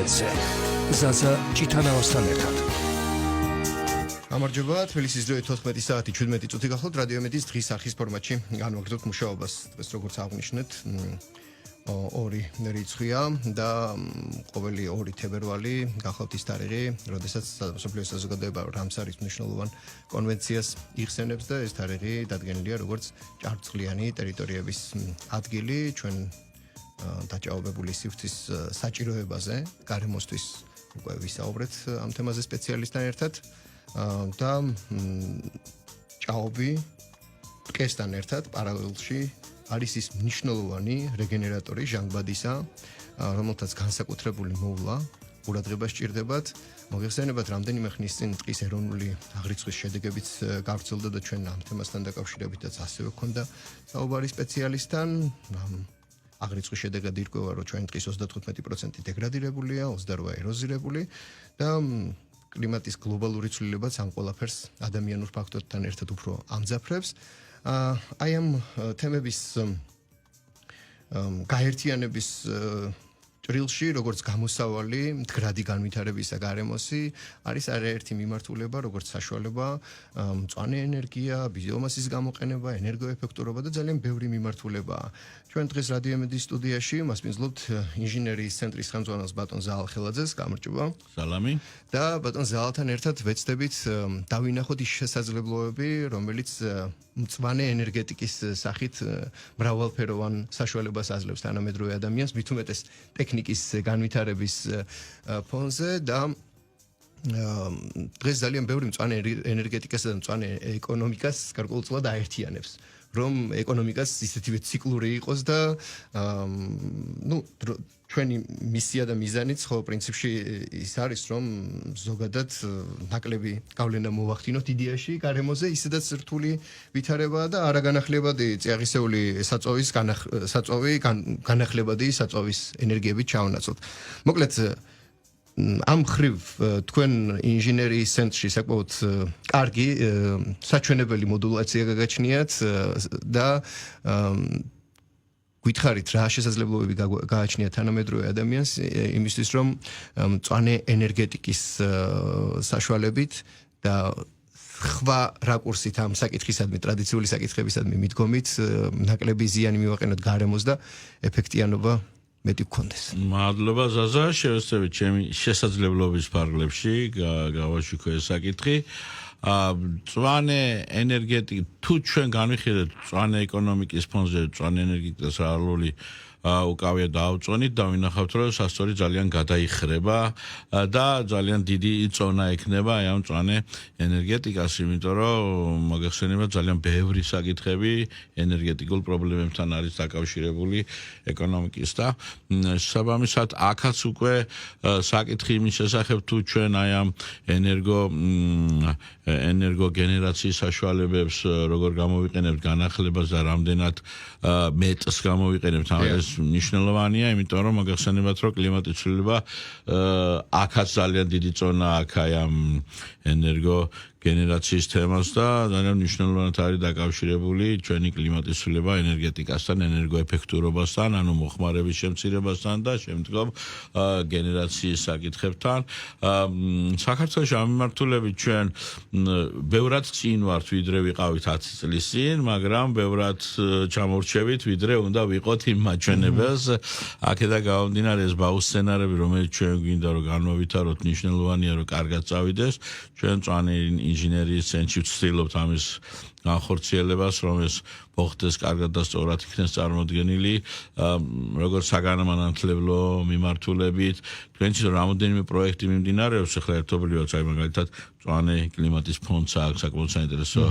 ხაზზე. ზაზა ჭიტანავასთან ერთად. გამარჯობა, თბილისის დროით 14 საათი 17 წუთი გახლავთ რადიო მედიის დღის არხის ფორმატში. განვაგრძობთ მუშაობას. დღეს როგორც აღნიშნეთ, ორი რიცხვია და ყოველი 2 თებერვალი გახლავთ ის თარიღი, როდესაც მსოფლიო საზოგადოება რამსარის მნიშვნელოვან კონვენციას იხსენებს და ეს თარიღი დადგენილია როგორც ჭარბწყლიანი ტერიტორიების ადგილი ჩვენ დაჭაობებული სივრცის საჭიროებაზე, გარემოსთვის უკვე ვისაუბრეთ ამ თემაზე სპეციალისტთან ერთად. და ჭაობი ტკესთან ერთად პარალელში არის ის მნიშვნელოვანი რეგენერატორი ჟანგბადისა, რომელთაც განსაკუთრებული მოვლა ყურადღება სჭირდებათ. მოგეხსენებათ, რამდენიმე ხნის წინ ტყის ეროვნული აღრიცხვის შედეგებიც გავრცელდა და ჩვენ ამ თემასთან დაკავშირებითაც ასევე ჰქონდა საუბარი სპეციალისტთან. აღრიცხვის შედეგად ირკვევა, რომ ჩვენ ტყის 35% დეგრადირებულია, 28 ეროზირებული და კლიმატის გლობალური ცვლილებაც ამ ყველაფერს ადამიანურ ფაქტორთან ერთად უფრო ამძაფრებს. აი ამ თემების გაერთიანების ჭრილში, როგორც გამოსავალი მდგრადი განვითარებისა გარემოსი, არის არაერთი მიმართულება, როგორც საშუალება, მწვანე ენერგია, ბიომასის გამოყენება, ენერგოეფექტურობა და ძალიან ბევრი მიმართულებაა. ჩვენ დღეს რადიო მედიის სტუდიაში მასპინძლობთ ინჟინერიის ცენტრის ხელმძღვანელს ბატონ ზაალ ხელაძეს. გამარჯობა. სალამი. და ბატონ ზაალთან ერთად ვეცდებით დავინახოთ ის შესაძლებლობები, რომელიც მწვანე ენერგეტიკის სახით მრავალფეროვან საშუალებას აძლევს თანამედროვე ადამიანს, მით უმეტეს ტექნიკის განვითარების ფონზე და დღეს ძალიან ბევრი მწვანე ენერგეტიკასა და მწვანე ეკონომიკას გარკვეულწილად აერთიანებს. რომ ეკონომიკას ისეთივე ციკლური იყოს და ჩვენი მისია და მიზანიც ხო პრინციპში ის არის, რომ ზოგადად ნაკლები გავლენა მოვახდინოთ იდეაში გარემოზე, ისედაც რთული ვითარებაა და არაგანახლებადი წიაღისეული საწვავი განახლებადი საწვავის ენერგიებით ჩავნაცვლოთ. მოკლედ ამ ხრივ თქვენ ინჟინერიის ცენტრში საკმაოდ კარგი საჩვენებელი მოდულაცია გაგაჩნიათ და გითხარით რა შესაძლებლობები გააჩნიათ თანამედროვე ადამიანს იმისთვის რომ მწვანე ენერგეტიკის საშუალებით და სხვა რაკურსით ამ საკითხისადმი ტრადიციული საკითხებისადმი მიდგომით ნაკლები ზიანი მივაყენოთ გარემოს და ეფექტიანობა მეტი გქონდეს. მადლობა ზაზა, შევეცდებით ჩემი შესაძლებლობის ფარგლებში გავაშუქო ეს საკითხი. მწვანე ენერგეტიკა თუ ჩვენ განვიხილეთ მწვანე ეკონომიკის ფონზე მწვანე ენერგეტიკის როლი უკავია დაავწონით და ვინახავთ რომ სასწორი ძალიან გადაიხრება და ძალიან დიდი წონა ექნება ამ მწვანე ენერგეტიკას, იმიტომ რომ მოგეხსენებათ ძალიან ბევრი საკითხები ენერგეტიკულ პრობლემებთან არის დაკავშირებული ეკონომიკის და შესაბამისად აქაც უკვე საკითხი იმის შესახებ თუ ჩვენ აი ამ ენერგოგენერაციის საშუალებებს როგორ გამოვიყენებთ განახლებას და რამდენად მეტს გამოვიყენებთ ეს მნიშვნელოვანია, იმიტომ რომ მოგეხსენებათ რომ კლიმატის ცვლილება აქაც ძალიან დიდი წონა აქვს აი ამ ენერგოგენერაციის თემას და ძალიან მნიშვნელოვნად არის დაკავშირებული ჩვენი კლიმატის ცვლილება ენერგეტიკასთან, ენერგოეფექტურობასთან, ანუ მოხმარების შემცირებასთან და შემდგომ გენერაციის საკითხებთან. საქართველოში ამ მიმართულებით ჩვენ ბევრად წინ ვართ, ვიდრე ვიყავით 10 წლის წინ, მაგრამ ბევრად ჩამორჩებით, ვიდრე უნდა ვიყოთ იმ მაჩვენებელს. აქედან გამომდინარე ეს ბაუსცენარები, რომელიც ჩვენ გვინდა რომ განმოვითაროთ, მნიშვნელოვანია რომ კარგად წავიდეს. ჩვენ მწვანე ინჟინერიის ცენტრში ვცდილობთ ამის განხორციელებას, რომ ეს მოხდეს კარგად და სწორად იქნეს წარმოდგენილი, როგორც საგანმანათლებლო მიმართულებით. თქვენში რამოდენიმე პროექტი მიმდინარეობს, ახლა ერთობლივად აი მაგალითად მწვანე კლიმატის ფონდს აქვს საკმაოდ საინტერესო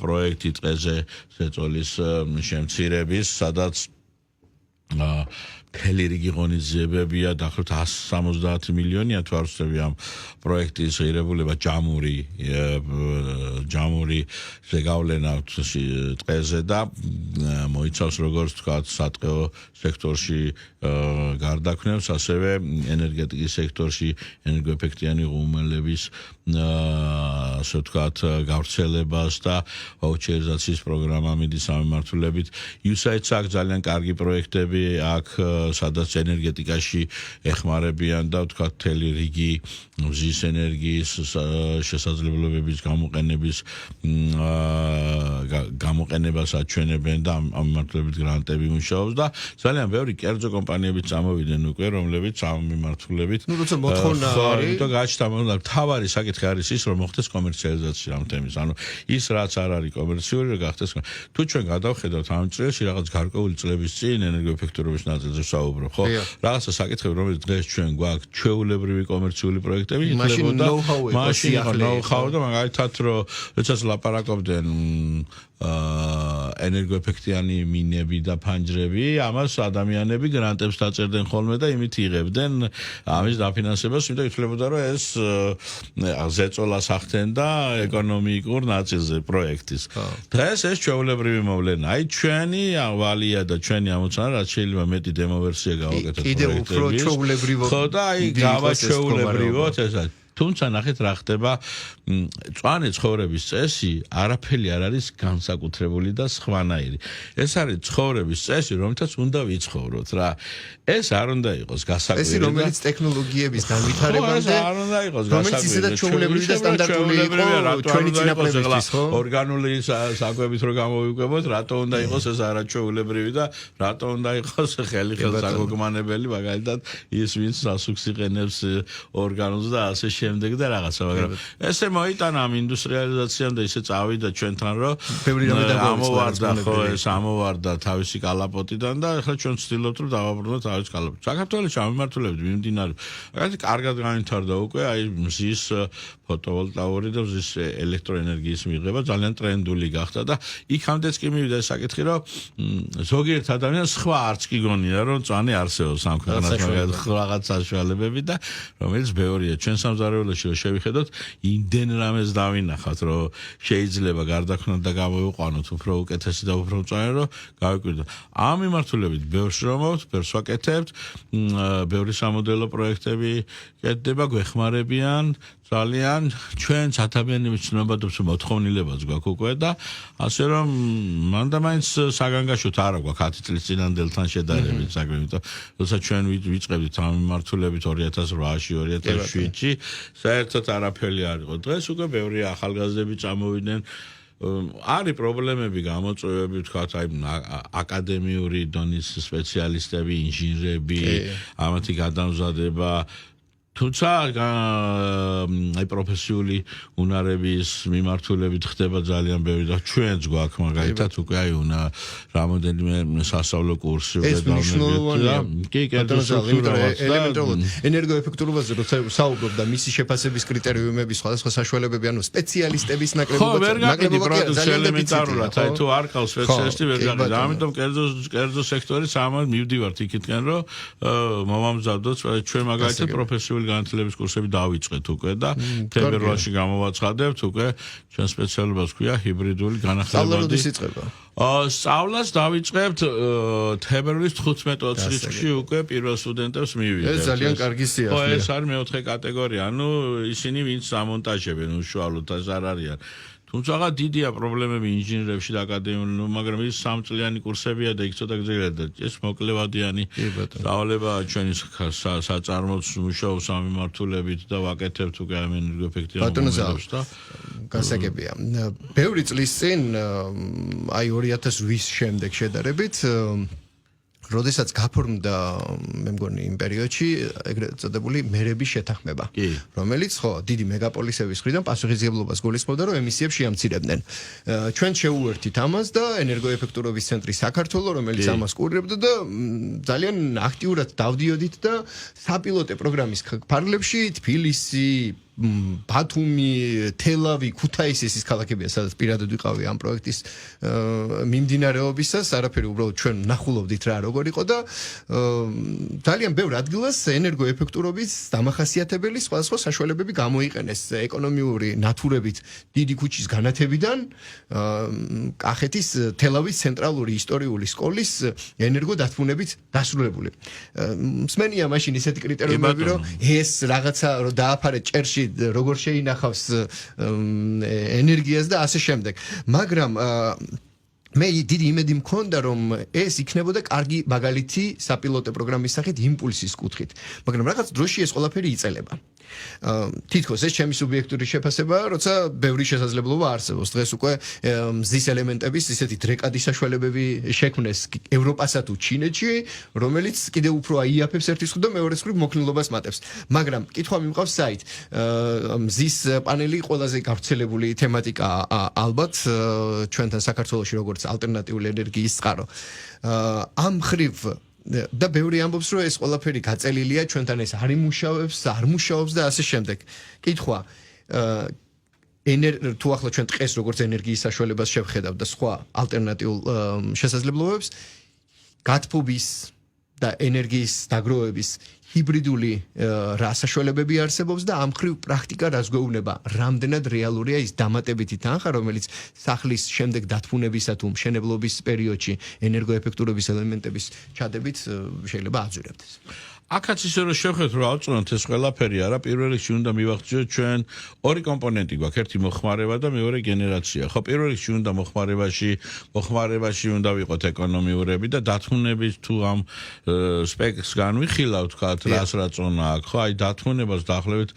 პროექტი ტყეზე ზეწოლის შემცირების, სადაც მთელი რიგი ღონისძიებებია, დაახლოებით 170 მილიონია თუ არ ვცდები ამ პროექტის ღირებულება ჯამური ზეგავლენა ტყეზე და მოიცავს როგორც თქვა სატყეო სექტორში გარდაქმნებს, ასევე ენერგეტიკის სექტორში ენერგოეფექტიანი ღუმელების ასე ვთქვათ გავრცელებას და ვაუჩერიზაციის პროგრამა მიდის ამ მიმართულებით. USAID-ს აქვს ძალიან კარგი პროექტები, აქ სადაც ენერგეტიკაში ეხმარებიან და ვთქვათ მთელი რიგი მზის ენერგიის შესაძლებლობების გამოყენებას აჩვენებენ და ამ მიმართულებით გრანტები მუშაობს და ძალიან ბევრი კერძო კომპანიებიც წამოვიდნენ უკვე, რომლებიც ამ მიმართულებით როცა მოთხოვნა არის, იმიტომ გაჩნდა მთავარი საკითხი არის ის, რომ მოხდეს კომერციალიზაცია ამ თემის. ანუ ის რაც არ არის კომერციული, რომ გახდეს. თუ ჩვენ გადავხედავთ ამ წელს რაღაც გარკვეული წლების წინ ენერგოეფექტურობის ნაწილზე ვსაუბრობ, ხო? რაღაცა საკითხები, რომელიც დღეს ჩვენ გვაქვს ჩვეულებრივი კომერციული პროექტები, ითვლებოდა მაშინ იყო know-how და მაგალითად რომ როდესაც ლაპარაკობდნენ ენერგოეფექტიანი მინები და ფანჯრები, ამას ადამიანები გრანტებს დაწერდნენ ხოლმე და იმით იღებდნენ ამის დაფინანსებას, იმიტომ ითვლებოდა რომ ეს ზეწოლას ახდენდა ეკონომიკურ ნაწილზე პროექტის. დღეს ეს ჩვეულებრივი მოვლენა. აი ჩვენი ვალია და ჩვენი ამოცანა რაც შეიძლება მეტი დემო ვერსია გავაკეთოთ პროექტების. კიდევ უფრო ჩვეულებრივად. ხო და აი გავაჩვეულებრივოთ ეს არის. თუმცა ნახეთ რა ხდება მწვანე ცხოვრების წესი არაფერი არ არის განსაკუთრებული და სხვანაირი. ეს არის ცხოვრების წესი, რომელთაც უნდა ვიცხოვროთ რა. ეს არ უნდა იყოს გასაკვირი. ეს რომელიც ტექნოლოგიების განვითარებამდე არ უნდა იყოს გასაკვირი. რომელიც ისედაც ჩვეულებრივი და სტანდარტული იყო ჩვენი წინაპრებისთვის, ხო? ორგანული საკვებით რო გამოვიკვებოთ, რატო უნდა იყოს ეს არაჩვეულებრივი და რატო უნდა იყოს ხელსაგოგმანებელი, მაგალითად ის ვინც სასუქს იყენებს ორგანულს და ასე შემდეგ და რაღაცა, მაგრამ ესე მოიტანა ამ ინდუსტრიალიზაციამ და ისე წავიდა ჩვენთან, რომ ამოვარდა ხო ეს ამოვარდა თავისი კალაპოტიდან და ახლა ჩვენ ვცდილობთ რომ დავაბრუნოთ თავის კალაპოტს. საქართველოში ამ მიმართულებით მიმდინარე. მაგალითად, კარგად განვითარდა უკვე აი მზის ფოტოვოლტაური და მზის ელექტროენერგიის მიღება ძალიან ტრენდული გახდა და იქამდეც კი მივიდა ეს საკითხი, რომ ზოგიერთ ადამიანს სხვა არც კი გონია, რომ მწვანე არსებობს ამ ქვეყანას, მაგალითად რაღაც საშუალებები და რომელიც ბევრია ჩვენ სამზარეულოში რომ შევიხედოთ, იმდენ რამეს დავინახავთ, რომ შეიძლება გარდაქმნათ და გამოვიყვანოთ უფრო უკეთესი და უფრო მწვანე, რომ გავიკვირდოთ. ამ მიმართულებით ბევრს რომავთ, ბევრს ვაკეთებთ, ბევრი სამოდელო პროექტები კეთდება, გვეხმარებიან ძალიან ჩვენ ადამიანების ცნობადობს მოთხოვნილებას გვაქვს უკვე და ასე რომ მანდა მაინც საგანგაშოთ არა გვაქვს 10 წლის წინანდელთან შედარებით საქმე, იმიტომ როცა ჩვენ ვიწყებდით ამ მიმართულებით 2008-ში, 2007-ში, საერთოდ არაფერი არ იყო. დღეს უკვე ბევრი ახალგაზრდები წამოვიდნენ. არის პრობლემები, გამოწვევები, თქვათ, აი აკადემიური დონის სპეციალისტები, ინჟინრები, ამათი გადამზადება თუმცა აი პროფესიული უნარების მიმართულებით ხდება ძალიან ბევრი და ჩვენც გვაქვს მაგალითად უკვე აი უნდა რამოდენიმე სასწავლო კურსი უკვე დავმეგდეთ. კი, ელემენტარულად ენერგოეფექტურობაზე როცა საუბრობ და მისი შეფასების კრიტერიუმები სხვადასხვა საშუალებები, ანუ სპეციალისტების ნაკლებობა ელემენტარულად, აი თუ არ ყავს სპეციალისტი ვერ გაყიდა. ამიტომ კერძო სექტორის ამან მივდივართ იქითკენ, რომ მომამზადოთ ჩვენ მაგალითად პროფესიული განათლების კურსები დავიწყეთ უკვე და თებერვალში გამოვაცხადებთ უკვე ჩვენ სპეციალობას ქვია ჰიბრიდული განახლებადი სწავლას დავიწყებთ თებერვლის 15-20 წუთში უკვე პირველ სტუდენტებს მივიდეთ. ეს ძალიან კარგი სიახლეა. ხო, ეს არის მეოთხე კატეგორია, ანუ ისინი ვინც ამონტაჟებენ უშუალოდ ეს არ არიან. თუმცა დიდია პრობლემები ინჟინრებში და აკადემიურ, მაგრამ ის 3 წლიანი კურსებია და იქ ცოტა გრძელია. ეს მოკლევადიანი სწავლება ჩვენი საწარმოც მუშაობს ამ მიმართულებით და ვაკეთებთ უკვე ამ ენერგოეფექტიანობას და გასაგებია. ბევრი წლის წინ აი 2008-ის შემდეგ შედარებით როდესაც გაფორმდა მე მგონი იმ პერიოდში ეგრეთ წოდებული მერების შეთანხმება, რომელიც ხო დიდი მეგაპოლისების მხრიდან პასუხისმგებლობას გულისხმობდა, რომ ემისიებს შეამცირებდნენ. ჩვენ შეუერთით ამას და ენერგოეფექტურობის ცენტრი საქართველოს, რომელიც ამას კურირებდა და ძალიან აქტიურად დავდიოდით და საპილოტე პროგრამის ფარგლებში თბილისი, ბათუმი, თელავი, ქუთაისი ის ქალაქებია, სადაც პირადად ვიყავი ამ პროექტის მიმდინარეობისას, არაფერი უბრალოდ ჩვენ ნახულობდით რა როგორ იყო და ძალიან ბევრ ადგილას ენერგოეფექტურობის დამახასიათებელი სხვადასხვა საშუალებები გამოიყენეს ეკონომიური ნათურებით დიდი ქუჩის განათებიდან კახეთის თელავის ცენტრალური ისტორიული სკოლის ენერგოდათბუნებით დასრულებული. მსმენია მაშინ ისეთი კრიტერიუმები, რომ ეს რაღაცა რომ დააფარე ჭერში როგორ შეინახავს ენერგიას და ასე შემდეგ. მაგრამ მე დიდი იმედი მქონდა რომ ეს იქნებოდა კარგი მაგალითი საპილოტო პროგრამის სახით იმპულსის კუთხით მაგრამ რაღაც დროში ეს ყველაფერი იწელება თითქოს ეს ჩემი სუბიექტური შეფასებაა როცა ბევრი შესაძლებლობა არსებობს დღეს უკვე მზის ელემენტების ისეთი დრეკადი საშუალებები შექმნეს ევროპასა თუ ჩინეთში რომელიც კიდევ უფრო აიაფებს ერთის მხრივ და მეორეს მხრივ მოქნილობას მატებს მაგრამ კითხვა მიმყავს საით მზის პანელი ყველაზე გავრცელებული თემატიკა ალბათ ჩვენთან საქართველოში როგორც ალტერნატიული ენერგიის წყარო ამ მხრივ და ბევრი ამბობს რომ ეს ყველაფერი გაწელილია ჩვენთან ეს არ იმუშავებს არ მუშაობს და ასე შემდეგ კითხვა თუ ახლა ჩვენ დღეს როგორც ენერგიის საშუალებას შევხედავ და სხვა ალტერნატიულ შესაძლებლობებს გათბობის და ენერგიის დაგროვების ჰიბრიდული რა საშუალებები არსებობს და ამ ხრივ პრაქტიკა რას გვეუბნება რამდენად რეალურია ის დამატებითი თანხა რომელიც სახლის შემდეგ დათბუნებისა თუ მშენებლობის პერიოდში ენერგოეფექტურობის ელემენტების ჩადებით შეიძლება აძვირებდეს აქაც ისე რომ შევხედოთ რომ ავწუნოთ ეს ყველაფერი არა პირველ რიგში უნდა მივახციოთ ჩვენ ორი კომპონენტი გვაქვს ერთი მოხმარება და მეორე გენერაცია ხო პირველ რიგში უნდა მოხმარებაში უნდა ვიყოთ ეკონომიურები და დათმუნების თუ ამ სპექტს განვიხილავთ თქვათ რას რაწონა აქვს ხო აი დათმუნებას დაახლოებით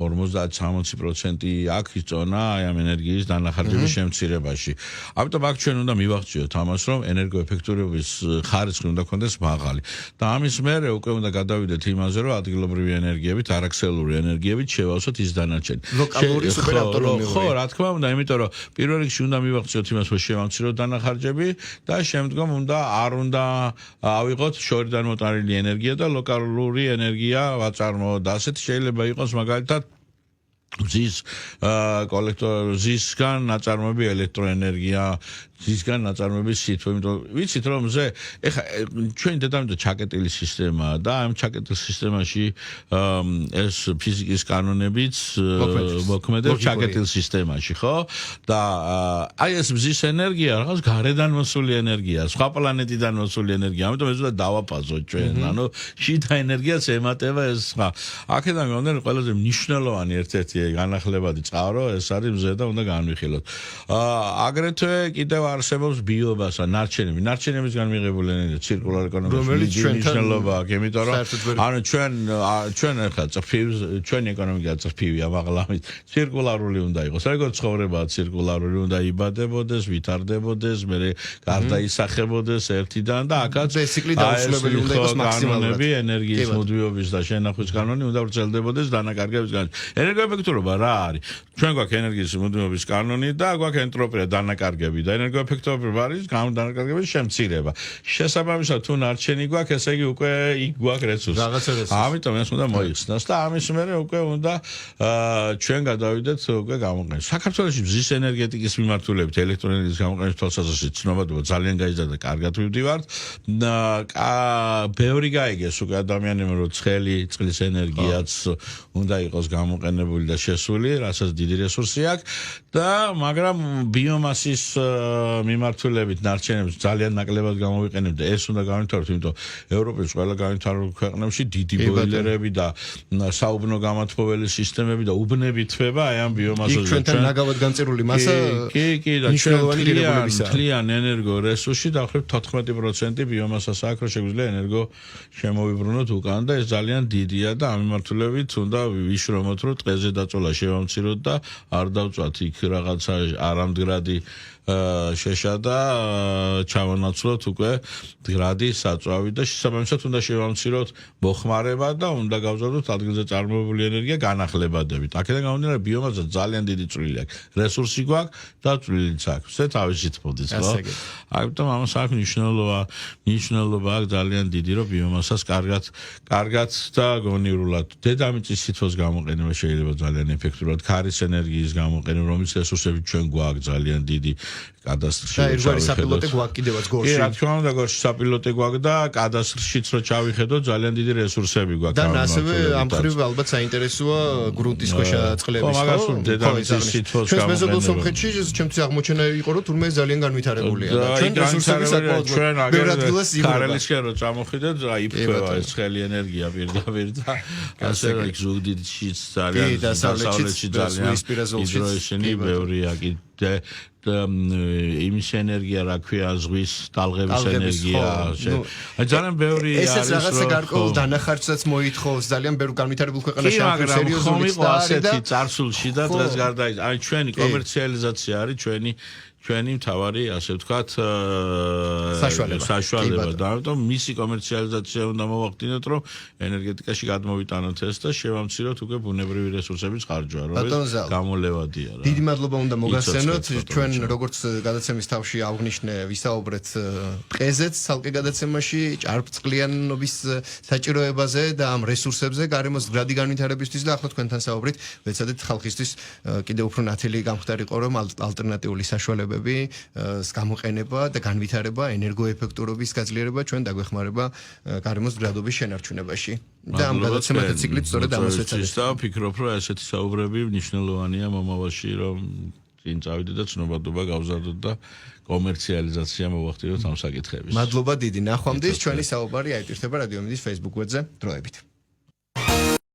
50-60% აქვს წონა აი ამ ენერგიის დანახარჯების შემცირებაში ამიტომ აქ ჩვენ უნდა მივახციოთ ამას რომ ენერგოეფექტურობის ხარისხი უნდა ქონდეს მაღალი და ამის მერე უკვე უნდა გადავიდეთ იმაზე რომ ადგილობრივი ენერგიებით არაქსელური ენერგიებით შევავსოთ ის დანარჩენი ლოკალური სუპერავტონომიური ხო რა თქმა უნდა იმიტომ რომ პირველ რიგში უნდა მივახციოთ იმას რომ შევამციროთ დანახარჯები და შემდგომ არ უნდა ავიღოთ შორიდან მოტანილი ენერგია და ლოკალური ენერგია ვაწარმოოთ და ასეთ შეიძლება იყოს მაგალითად ზის კოლექტორისგან ნაწარმოები ელექტროენერგია ზისგან ნაწარმოების სითბო იმიტომ ვიცით რომ ზე ეხა ჩვენი დედამიწა ჩაკეტილი სისტემაა და ამ ჩაკეტილ სისტემაში ეს ფიზიკის კანონებიც მოქმედებს ჩაკეტილ სისტემაში ხო და აი ეს მზის ენერგია რაღაც გარედან მოსული ენერგია სხვა პლანეტიდან მოსული ენერგია ამიტომ ეს უნდა დავაფაზოთ ჩვენ ანუ შიდა ენერგიაც ემატება ეს სხვა აქედან გამომდინარე ყველაზე მნიშვნელოვანი ერთ-ერთი განახლებადი წყარო ეს არის მზე და უნდა განვიხილოთ აგრეთვე კიდევ არსებობს ბიომასა ნარჩენებისგან მიღებული ენერგია ცირკულარ ეკონომიკის მნიშვნელობა აქვს იმიტომ რომ ანუ ჩვენ ახლა წფივს ჩვენი ეკონომიკა წფივია მაგრამ ცირკულარული უნდა იყოს როგორც ცხოვრებაა ცირკულარული უნდა იბადებოდეს ვითარდებოდეს მე გარდაისახებოდეს ერთიდან და აქაც ციკლი დაუსრულებელი უნდა იყოს მაქსიმალურად ენერგიის მოდვიობის და შენახვის კანონი უნდა ვრცელდებოდეს დანაკარგების განმავლობაში ენერგოეფექტურობა რა არის ჩვენ გვაქვს ენერგიის მოდვიობის კანონი და გვაქვს ენტროპია დანაკარგები და ენერგოეფექტურობა არის დანაკარგების შემცირება შესაბამისად თუ ნარჩენი გვაქვს ესე იგი უკვე იქ გვაქვს რესურსი ამიტომ ეს უნდა მოიხსნას და ამის მერე უკვე უნდა ჩვენ გადავიდეთ უკვე გამოყენებას საქართველოში მზის ენერგეტიკის მიმართულებით ელექტროენერგიის გამოყენების თვალსაზრისით ცნობადობა ძალიან გაიზარდა კარგად ვივდივართ ბევრი გაიგეს უკვე ადამიანებმა რომ წყლის ენერგიაც უნდა იყოს გამოყენებული და შესული რასაც დიდი რესურსი აქვს და მაგრამ ბიომასის მიმართულებით ნარჩენებს ძალიან ნაკლებად გამოვიყენებთ და ეს უნდა გავითვალოთ იმიტომ ევროპის ყველა გავითვალებულ ქვეყნებში დიდი ბოილერები და საუბნო გამათბობელი სისტემები და უბნები თვება აი ამ ბიომასაზე ჩვენთან ნაგავად განწერული მასა კი და ჩვენ თლიან ენერგო რესურსში დაახლოებით 14% ბიომასას აქვს რომ შეგვიძლია ენერგო შემოვიბრუნოთ უკან და ეს ძალიან დიდია და ამ მიმართულებით უნდა ვიშრომოთ რომ ტყეზე დაწოლა შევამციროთ და არ დავწვათ იქ რაღაცა არამდგრადი შეშა და ჩავანაცვლოთ უკვე გრადი საწვავი და შესაბამისად უნდა შევამციროთ მოხმარება და უნდა გავზადოთ ადგილზე წარმოებული ენერგია განახლებადებით. აქედან გამომდინარე ბიომასა ძალიან დიდი წვლილი აქვს. რესურსი გვაქვს და წვლილიც აქვს. ეს თავისით მოდის, ხო? ამიტომ ამას აქვს მნიშვნელობა აქვს ძალიან დიდი, რომ ბიომასას კარგად და გონივრულად დედამიწის სითბოს გამოყენება შეიძლება ძალიან ეფექტურად, ქარის ენერგიის გამოყენება, რომელიც რესურსები ჩვენ გვაქვს ძალიან დიდი კადასტრში ერთგვარი საპილოტე გვაქვს კიდევაც გორში. კი, რა თქმა უნდა, გორში საპილოტე გვაქვს და კადასტრშიც რო ჩავიხედოთ, ძალიან დიდი რესურსები გვაქვს. და ასევე ამ ხრივ ალბათ საინტერესოა გრუნტის ქვეშა წყლების, ხო? მაგას დედამიწის სითბოს ჩვენ მეზობელ სომხეთში ჩემთვის აღმოჩენა იყო, რომ თურმე ძალიან განვითარებულია და ჩვენ რესურსები საკმაოდ ჩვენ კარელისკენ რო წამოხვიდეთ, რა იფრთხება ეს ხელი ენერგია პირდაპირ და ასე ზუგდიდში ძალიან დასავლეთში ძალიან ჰიდროელექტრინები ბევრია კი იმის ენერგია, რა ქვია, ზღვის ტალღების ენერგია. აი ძალიან ბევრი არის. ესეც რაღაცა გარკვეულ დანახარჯსაც მოითხოვს, ძალიან ბევრ განვითარებულ ქვეყანაში ამ სერიოზული ასეთი წარსულში და დღეს გარდა აი ჩვენი კომერციალიზაცია არის ჩვენი მთავარი, ასე ვთქვათ, საშუალება და ამიტომ მისი კომერციალიზაცია უნდა მოვახდინოთ, რომ ენერგეტიკაში გადმოვიტანოთ ეს და შევამციროთ უკვე ბუნებრივი რესურსების ხარჯვა, რომელიც გამოლევადია რა. დიდი მადლობა უნდა მოგახსენოთ, ჩვენ როგორც გადაცემის თავში აღნიშნე, ვისაუბრეთ ტყეზეც, ცალკე გადაცემაში, ჭარბწყლიანობის საჭიროებაზე და ამ რესურსებზე, გარემოს გრადი განვითარებისთვის და ახლა თქვენთან საუბრით, ვეცადეთ ხალხისთვის კიდევ უფრო ნათელი გამხდარიყო, რომ ალტერნატიული საშუალებები გამოყენება და განვითარება, ენერგოეფექტურობის გაძლიერება ჩვენ დაგვეხმარება გარემოს გრადობის შენარჩუნებაში. და ამ გადაცემათა ციკლით სწორედ ამას ვეცადეთ. და ვფიქრობ, რომ ესეთი საუბრები მნიშვნელოვანია მომავალში, რომ წინ წავიდეთ და ცნობადობა გავზარდოთ და კომერციალიზაცია მოვახდინოთ ამ საკითხების. მადლობა დიდი. ნახვამდის ჩვენი საუბარი აიტვირთება რადიო მინდის Facebook გვერდზე დროებით.